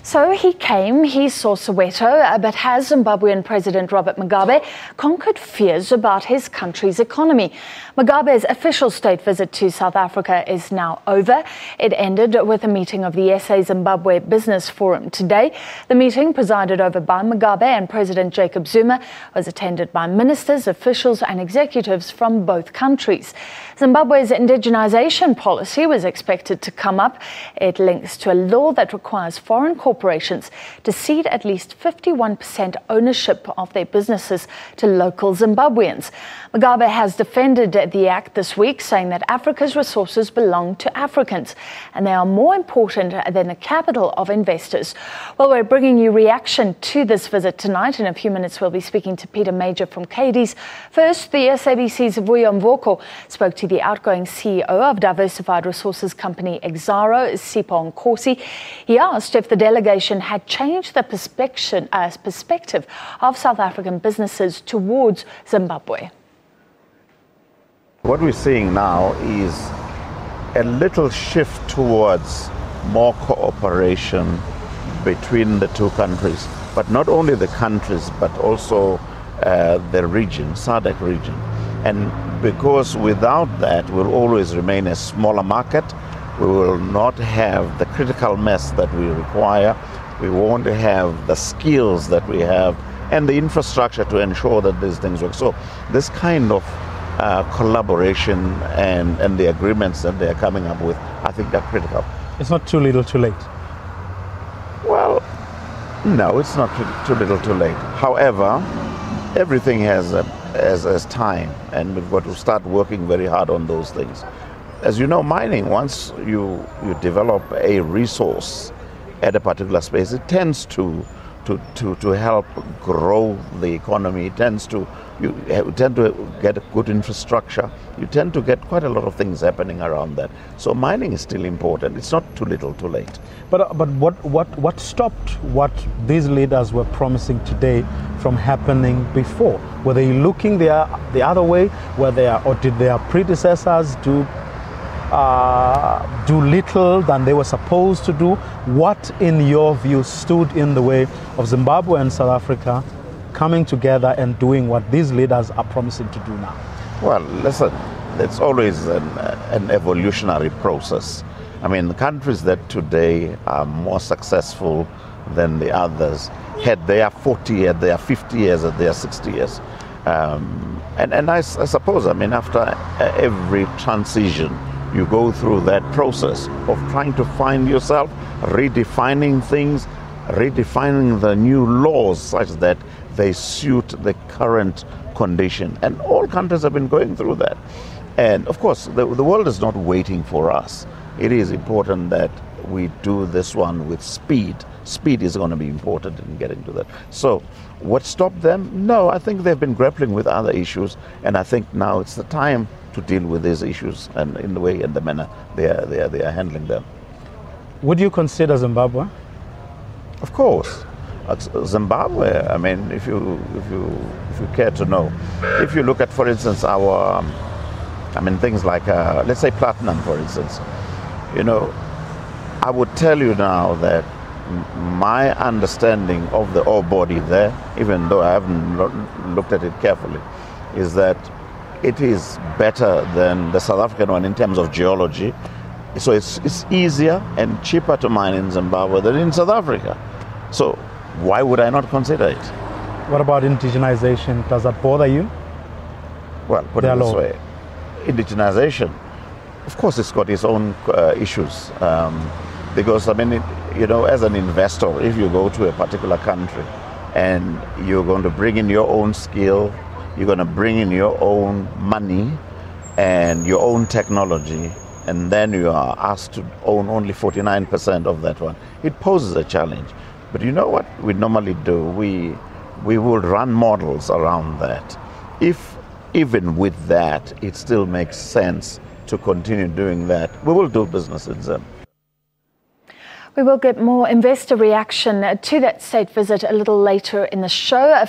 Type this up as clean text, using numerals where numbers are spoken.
So he came, he saw Soweto, but has Zimbabwean President Robert Mugabe conquered fears about his country's economy? Mugabe's official state visit to South Africa is now over. It ended with a meeting of the SA Zimbabwe Business Forum today. The meeting, presided over by Mugabe and President Jacob Zuma, was attended by ministers, officials and executives from both countries. Zimbabwe's indigenization policy was expected to come up. It links to a law that requires foreign corporations to cede at least 51% ownership of their businesses to local Zimbabweans. Mugabe has defended the act this week, saying that Africa's resources belong to Africans and they are more important than the capital of investors. Well, we're bringing you reaction to this visit tonight. In a few minutes, we'll be speaking to Peter Major from Cadiz. First, the SABC's Vuyo Mvoko spoke to the outgoing CEO of diversified resources company Exxarro, Sipho Nkosi. He asked if the delegation had changed the perspective of South African businesses towards Zimbabwe. What we're seeing now is a little shift towards more cooperation between the two countries, but not only the countries, but also the region, SADC region. And because without that, we'll always remain a smaller market. We will not have the critical mass that we require. We won't have the skills that we have and the infrastructure to ensure that these things work. So this kind of collaboration and the agreements that they're coming up with, I think are critical. It's not too little too late. Well, no, it's not too little too late. However, everything has time, and we've got to start working very hard on those things. As you know, mining, once you develop a resource at a particular space, it tends to help grow the economy. You tend to get a good infrastructure. You tend to get quite a lot of things happening around that. So mining is still important. It's not too little too late. But what stopped what these leaders were promising today from happening before? Were they looking the other way? Or did their predecessors do little than they were supposed to do? What, in your view, stood in the way of Zimbabwe and South Africa coming together and doing what these leaders are promising to do now? Well, listen, it's always an evolutionary process. I mean, the countries that today are more successful than the others had their 40, had their 50 years, had their 60 years. And I suppose, I mean, after every transition, you go through that process of trying to find yourself, redefining things, redefining the new laws such that they suit the current condition. And all countries have been going through that. And of course, the world is not waiting for us. It is important that we do this one with speed. Speed is going to be important in getting to that. So what stopped them? No, I think they've been grappling with other issues. And I think now it's the time to deal with these issues and in the way and the manner they are handling them. Would you consider Zimbabwe? Of course. Zimbabwe, I mean, if you care to know, if you look at, for instance, our, things like, let's say platinum, for instance, you know, I would tell you now that my understanding of the ore body there, even though I haven't looked at it carefully, is that it is better than the South African one in terms of geology. So it's easier and cheaper to mine in Zimbabwe than in South Africa. So why would I not consider it? What about indigenization? Does that bother you? Well, put it this way. Indigenization, of course, it's got its own issues. Because, I mean, as an investor, if you go to a particular country and you're going to bring in your own skill, you're going to bring in your own money and your own technology, and then you are asked to own only 49% of that one, it poses a challenge. But you know what we normally do? We will run models around that. If even with that, it still makes sense to continue doing that, we will do business in Zim. We will get more investor reaction to that state visit a little later in the show.